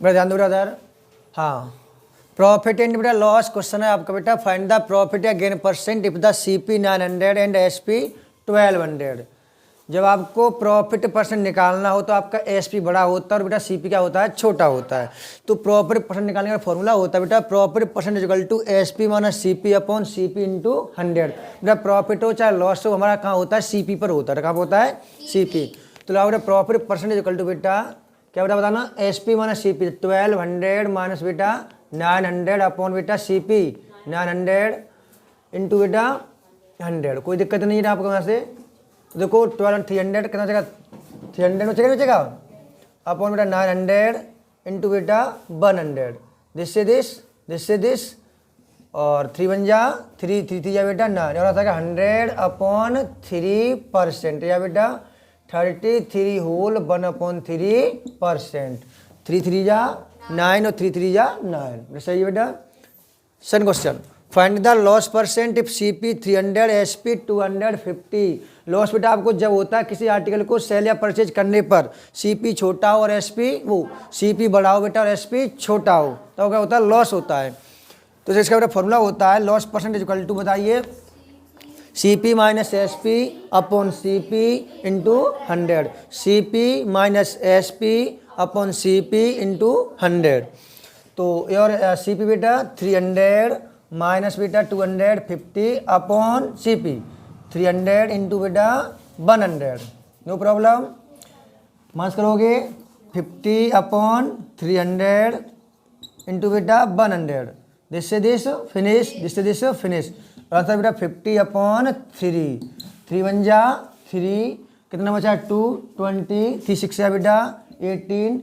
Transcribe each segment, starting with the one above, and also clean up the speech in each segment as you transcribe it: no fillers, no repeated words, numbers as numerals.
बेटा ध्यान दो ब्रदर। हाँ, प्रॉफिट एंड बेटा लॉस क्वेश्चन है आपका बेटा। फाइंड द प्रॉफिट या gain percent if the CP 900 and SP 1200। जब आपको प्रॉफिट परसेंट निकालना हो तो आपका SP बड़ा होता है और बेटा CP क्या होता है, छोटा होता है। तो प्रॉफिट परसेंट निकालने का फॉर्मूला होता है बेटा profit percent equal to SP minus CP upon CP into 100। बेटा प्रॉफिट हो चाहे लॉस हो हमारा कहाँ होता है, CP पर होता है। कहाँ होता है, CP। तो बेटा प्रॉफिट परसेंट इक्वल टू बेटा क्या बेटा बताना, SP माइनस CP 1200 माइनस बेटा 900 अपॉन बेटा CP 900 इंटू बेटा 100। कोई दिक्कत नहीं है आपको यहाँ से। देखो 12 300 कितना बचेगा, 300 बचेगा अपॉन बेटा 900 इंटू बेटा 100। दिस से दिस और 3 बन जा 3 जा बेटा 9 और आता है 100 अपॉन 3% या बेटा 33 होल 1 अपॉन 3%। 3 जा 9 और 3 जा 9। सही है बेटा। Second question, find the loss percent if CP 300 SP 250। Loss बेटा आपको जब होता है किसी आर्टिकल को सेल या परचेज करने पर CP छोटा हो और SP CP बड़ा हो बेटा और SP छोटा हो तो क्या होता है, लॉस होता है। तो इसका बेटा फॉर्मूला होता है लॉस परसेंट इक्वल टू बताइए CP minus SP upon CP into 100। CP minus SP upon CP into 100। तो और CP बेटा 300 माइनस बेटा 250 अपॉन CP 300 इंटू बेटा 100। No problem. माइनस करोगे 50 अपॉन 300 इंटू बेटा 100। दिस से दिस फिनिश, दिस से दिस फिनिश। और बेटा 50 अपॉन 3 बन जा 3 कितना बचा 2 20 3 6 है बेटा 18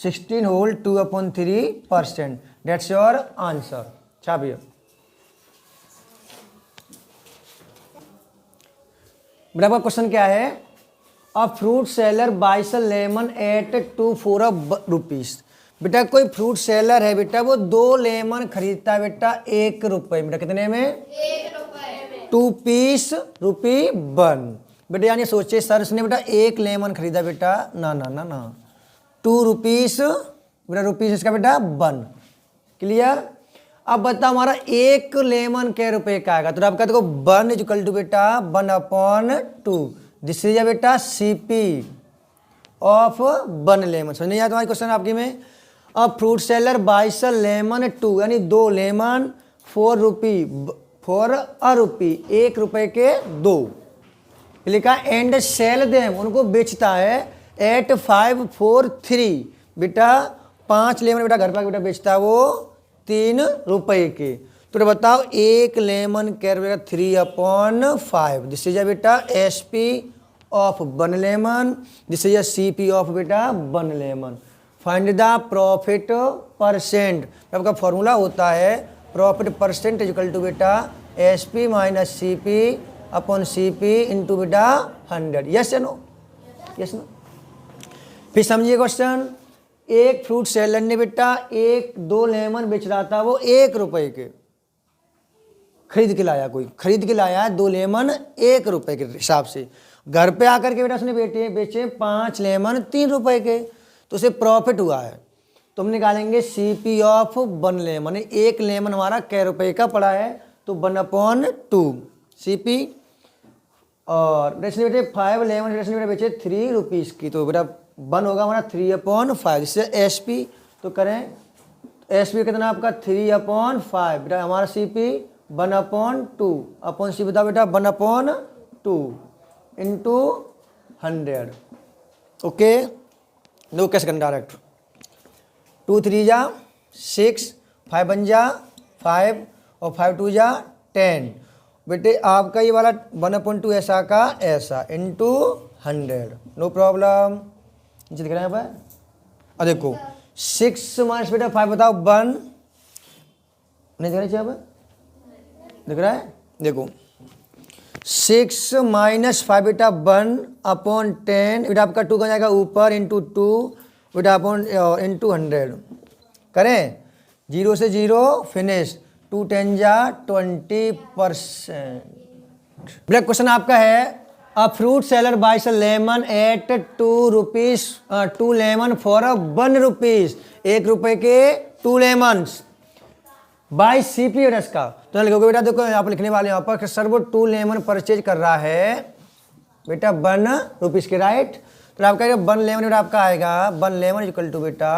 16 whole 2 upon 3%। That's your answer. छापिए बेटा। आपका क्वेश्चन क्या है, a fruit seller buys lemon at 2 4 rupees. बेटा कोई फ्रूट सेलर है बेटा वो 2 लेमन खरीदता है बेटा 1 रुपए में। बेटा कितने में, 1 रुपए में। 2 पीस रुपी 1। बेटा यानी सोचे सर इसने बेटा 1 लेमन खरीदा बेटा, ना ना ना ना 2 रुपीस बेटा रुपीस इसका बेटा 1। क्लियर। अब बता हमारा 1 लेमन के रुपए का आएगा। तो आपका देखो 1 इक्वल टू बेटा 1 अपॉन 2। दिस इज बेटा CP ऑफ 1 लेमन। समझ नहीं आया तुम्हारी क्वेश्चन आपकी में। अब फ्रूट सेलर बाइस लेमन 2 यानी 2 लेमन 4 रुपी 4 रुपी 1 रुपए के 2 लिखा। एंड सेल देम उनको बेचता है एट 543 बेटा 5 लेमन बेटा घर पर बेटा बेचता है वो 3 रुपए के। तो बताओ 1 लेमन के बेटा 3 अपॉन 5। दिस इज बेटा SP of 1 lemon. This is CP of बेटा 1 lemon. Find the profit percent. आपका फॉर्मूला होता है प्रॉफिट परसेंट इक्वल टू बेटा SP minus CP upon CP into बेटा 100। यस या नो, यस नो। फिर समझिए क्वेश्चन, एक फ्रूट सेलर ने बेटा 2 लेमन बेच रहा था वो 1 रुपए के खरीद के लाया। कोई खरीद के लाया है 2 लेमन 1 रुपए के हिसाब से। घर पे आकर के बेटा उसने बेचे 5 लेमन 3 रुपए के। तो उसे प्रॉफिट हुआ है। तो हम निकालेंगे CP ऑफ 1 लेमन। 1 लेमन हमारा कै रुपए का पड़ा है तो 1 अपॉन 2 CP। और बेटे 5 लेमन बेटे बेचे 3 रुपीज़ की। तो बेटा 1 होगा हमारा 3 अपॉन 5। इससे SP तो करें SP कितना आपका 3 अपॉन 5 बेटा हमारा CP 1 अपॉन 2 अपॉन CP बताओ बेटा 1 अपॉन 2 इंटू 100। ओके नो कैसे करना डायरेक्ट। 2 3 जा 6 5 बन जा 5 और 5 2 जा 10। बेटे आपका ये वाला 1/2 ऐसा का ऐसा इंटू 100। No problem. नीचे दिख रहा है यहाँ पर। और देखो 6 माइनस बेटा 5 बताओ 1 नहीं दिख रहा है यहाँ पर, दिख रहा है। देखो 6 माइनस 5 बेटा 1 अपॉन 10 बेटा आपका 2 का जाएगा ऊपर इंटू 2 बेटा अपॉन इंटू 100। करें 0 से 0 फिनिश 2 10 जा 20%। बेटा क्वेश्चन आपका है a fruit seller buys lemon at 2 rupees 2 lemon for 1 rupees, 1 रुपए के 2 लेमन्स बाई सीपी रस का। तो लिखोगे बेटा, देखो आप लिखने वाले यहाँ पर सर वो 2 लेमन परचेज कर रहा है बेटा 1 रुपीज के, राइट। तो आप कहेंगे 1 लेमन बेटा आपका आएगा 1 लेमन इक्वल टू बेटा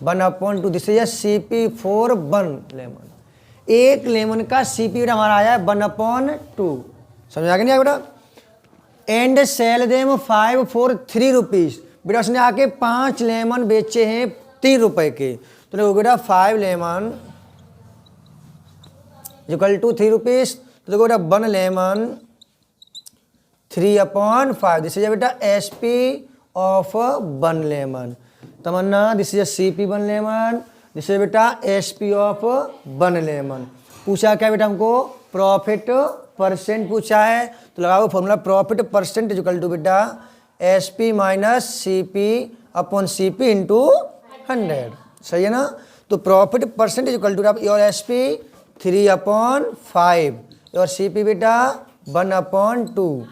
1/2, this is CP for 1 lemon. 1 lemon का सीपी बेटा हमारा आया है 1/2, समझ आ गया नहीं आया बेटा। And sell them 5 for 3 rupees, बेटा उसने आके 5 लेमन बेचे हैं 3 रुपए के। तो देखो बेटा 5 लेमन इक्वल टू 3 रुपीज, तो देखो बेटा 1 लेमन 3/5, दिस इज बेटा एसपी ऑफ 1 लेमन। तमन्ना this is CP 1 lemon, this is बेटा एसपी ऑफ 1 लेमन। पूछा क्या बेटा हमको, प्रॉफिट परसेंट पूछा है। तो लगाओ formula profit percent equal to बेटा SP minus CP upon CP into 100, सही है ना। तो profit percent equal to your SP 3/5 और सीपी बेटा 1/2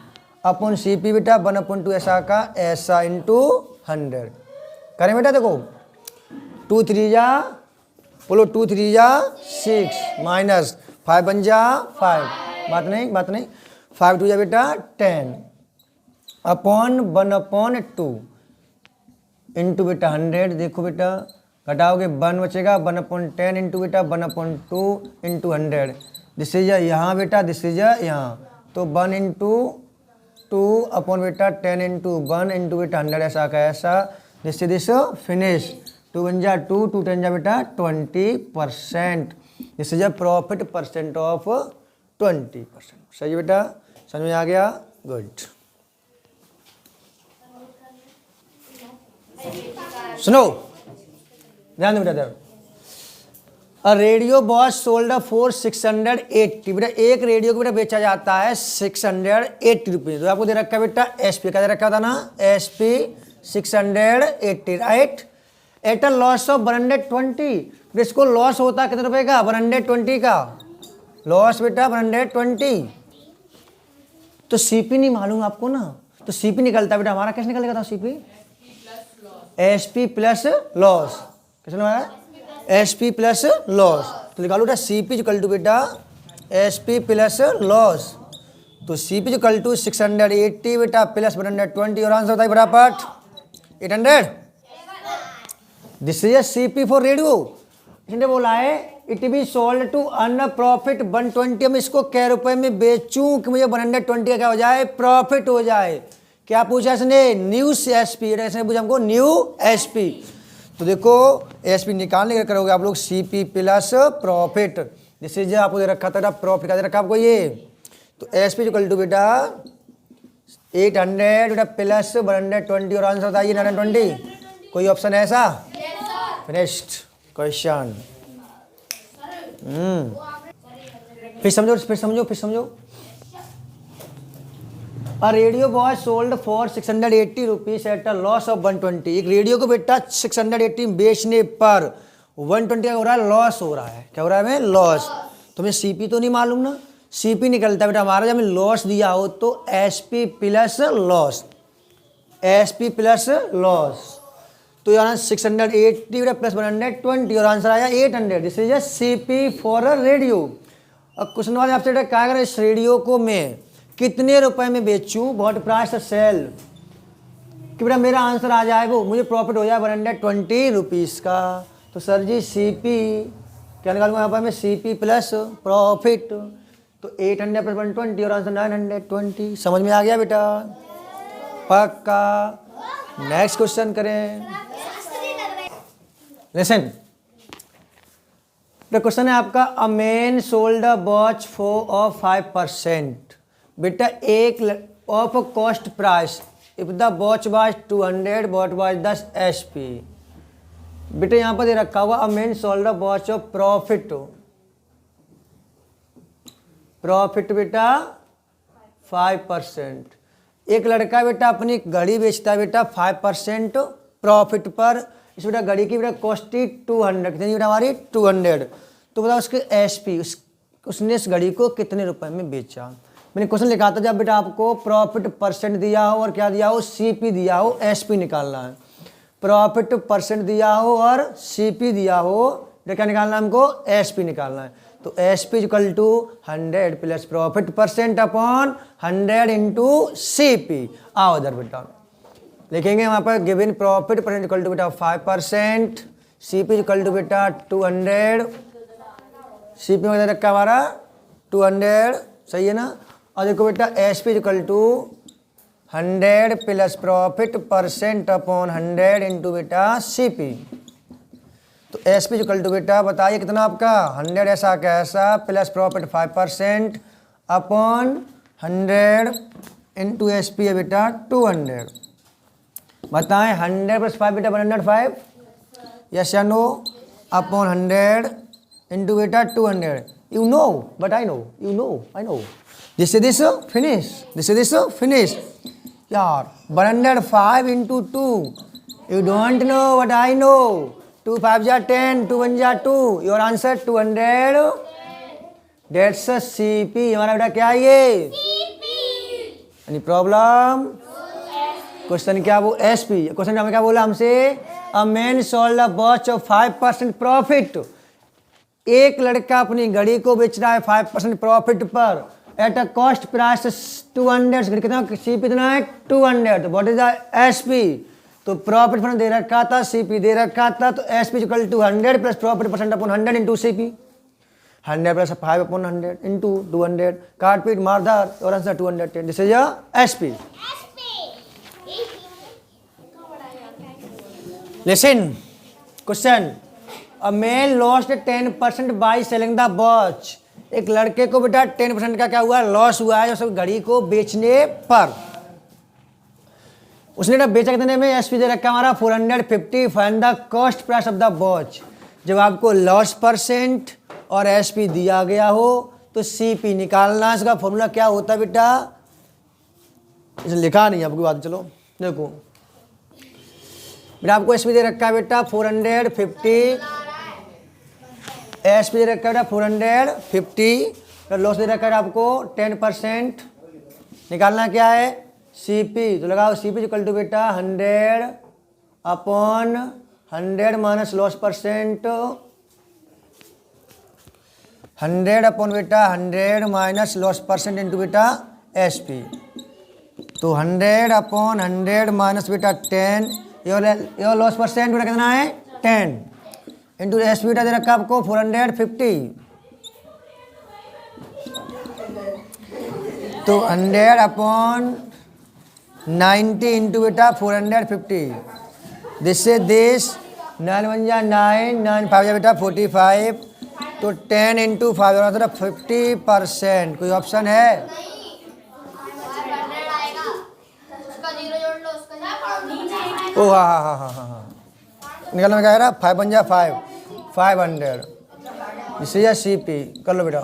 अपॉन सीपी बेटा 1/2 ऐसा का ऐसा इंटू 100 करें बेटा। देखो 2 3 जा बोलो 2 3 जा 6 माइनस 5 बन जा 5, बात नहीं 5 2 जा बेटा 10 अपॉन 1/2 इंटू बेटा 100। देखो बेटा घटाओगे 1 बचेगा 1/10 इंटू बेटा 1/2 इंटू 100, दिस इज यहाँ बेटा दिस इज यहाँ। तो 1 इंटू 2 अपॉन बेटा 10 इंटू 1 इंटू बेटा 100 ऐसा का ऐसा, दिस इज दिस फिनिश। 2 बन जा 2 2 10 जा बेटा 20%, this is profit percent of 20%, सही है बेटा, समझ में आ गया, गुड। सुनो ध्यान दो बेटा, a radio was sold for 680, बेटा एक रेडियो को बेटा बेचा जाता है 680 रुपीज। तो आपको दे रखा है बेटा एसपी, क्या दे रखा था ना, SP 680, right. At a loss of 120, इसको लॉस होता है कितने रुपए का, 120 का लॉस बेटा 120। तो सीपी नहीं मालूम आपको ना, तो सीपी निकलता बेटा हमारा, कैसे निकलेगा था सीपी, एसपी प्लस लॉस, कैसे निकला एसपी प्लस लॉस। तो निकालो बेटा सीपी इक्वल टू बेटा एसपी प्लस लॉस। तो सीपी इक्वल टू 680 बेटा प्लस 120 और आंसर बताइए फटाफट 800। This is CP for radio, इसने बोला है it be sold to earn profit 120। हम इसको कै रुपए में बेचूं कि मुझे 120 का क्या हो जाए, प्रॉफिट हो जाए। क्या पूछा इसने, न्यू एसपी, इसने पूछा हमको न्यू एसपी। तो देखो एसपी निकालने का करोगे आप लोग CP plus profit, this is आपको दे रखा था प्रॉफिट का दे रखा आपको ये। तो एसपी इक्वल टू बेटा 800 बेटा प्लस 120 और आंसर बताइए 920। कोई ऑप्शन है ऐसा, फिनिश्ड क्वेश्चन। फिर समझो। A radio was sold for 680 rupees at a loss of 120। एक रेडियो को बेटा 680 बेचने पर 120 का हो रहा है लॉस हो रहा है, क्या हो रहा है हमें, लॉस। तो हमें सीपी तो नहीं मालूम ना, सीपी निकलता है बेटा हमारा, जब हमें लॉस दिया हो तो SP plus loss, SP plus loss. तो यहाँ 680 बेटा प्लस 120 और आंसर आया 800, this is CP for a radio. अब क्वेश्चन वाले आपसे बेटा क्या करें, इस रेडियो को मैं कितने रुपए में बेचूं, व्हाट प्राइस सेल, कि बेटा मेरा आंसर आ जाए वो मुझे प्रॉफिट हो जाए 120 रुपीज़ का। तो सर जी सीपी क्या निकालूंगा यहाँ पर मैं, सीपी प्लस प्रॉफिट, तो 800 प्लस 120 और आंसर 920। समझ में आ गया बेटा, पक्का। नेक्स्ट क्वेश्चन करें, लिसन। द क्वेश्चन है आपका, a man sold a watch for of 5%, बेटा एक of cost price if the watch was 200 what was 10 SP. बेटा यहाँ पर दे रखा हुआ a man sold a watch of profit, profit बेटा 5%। एक लड़का बेटा अपनी घड़ी बेचता है बेटा 5% प्रॉफिट पर। इस बेटा घड़ी की बेटा कॉस्ट थी 200, कितनी बेटा हमारी 200। तो बताओ उसके एसपी, उसने इस घड़ी को कितने रुपए में बेचा। मैंने क्वेश्चन लिखा था जब बेटा आपको प्रॉफिट परसेंट दिया हो और क्या दिया हो, सीपी दिया हो, एसपी निकालना है। प्रॉफिट परसेंट दिया हो और सीपी दिया हो, तो क्या निकालना है हमको, एसपी निकालना है। तो SP equal to 100 plus profit percent upon 100 into CP. आओ इधर बेटा लिखेंगे वहाँ पर given profit percent equal to बेटा 5%, सीपी इक्वल टू बेटा 200, सीपी में रखा हमारा 200, सही है ना। और देखो बेटा SP equal to 100 plus profit percent upon 100 into बेटा सीपी। तो एसपी इक्वल टू बेटा बताइए कितना आपका 100 ऐसा कैसा plus profit 5% upon 100 into SP है बेटा 200। बताएं 100 प्लस 5 बेटा 105, यस या नो, अपॉन 100 इंटू बेटा 200। You know but I know, you know I know, this finish, this finish यार। 105 into 2, you don't know but I know, 2 5 जा 10, 2 1 जा 2, योर आंसर 200। Dates CP. हमारा बेटा क्या है ये, एनी प्रॉब्लम। क्वेश्चन क्या वो एसपी। क्वेश्चन हमें क्या बोला हमसे, a man sold a watch of 5% profit. एक लड़का अपनी घड़ी को बेच रहा है 5% प्रॉफिट पर एट अ कॉस्ट प्राइस 200। कितना सीपी कितना है 200। तो व्हाट इज द एसपी। तो प्रॉफिट फंड दे रखा था, सीपी दे रखा था, तो SP equal to 100 plus profit percent upon 100 into CP. 100 plus 5 upon 100 into 200, काट पीट मारदार, और answer 210। This is SP. Listen, question. A man lost 10% by selling the watch. एक लड़के को बेटा 10% का क्या हुआ, लॉस हुआ है उस घड़ी को बेचने पर। उसने ना बेचा कितने में, एसपी दे रखा हमारा 450। Find the cost price of the watch. जब आपको लॉस परसेंट और एसपी दिया गया हो तो सीपी निकालना। इसका फॉर्मूला क्या होता है बेटा, इसे लिखा नहीं आपकी बात, चलो देखो बेटा आपको एसपी दे रखा है बेटा 450, एसपी दे रखा है बेटा 450, लॉस दे रखा है आपको 10%। निकालना क्या है, सीपी। तो लगाओ सीपी इक्वल टू बेटा 100 upon 100 minus loss percent, 100 upon बेटा 100 माइनस लॉस परसेंट इंटू बेटा एसपी। तो 100 अपॉन 100 माइनस बेटा 10, योर लॉस परसेंट बेटा कितना है 10 इंटू एसपी बेटा दे रखा आपको 450। तो 100 अपॉन 90 इंटू बेटा 450। दिस से दिस 9 1 जा 9, 9 5 जा बेटा 45। तो 10 इंटू 5 50%। कोई ऑप्शन है, ओ हाँ निकलने में क्या है 5 1 जा 5, 500। इससे या सीपी कर लो बेटा।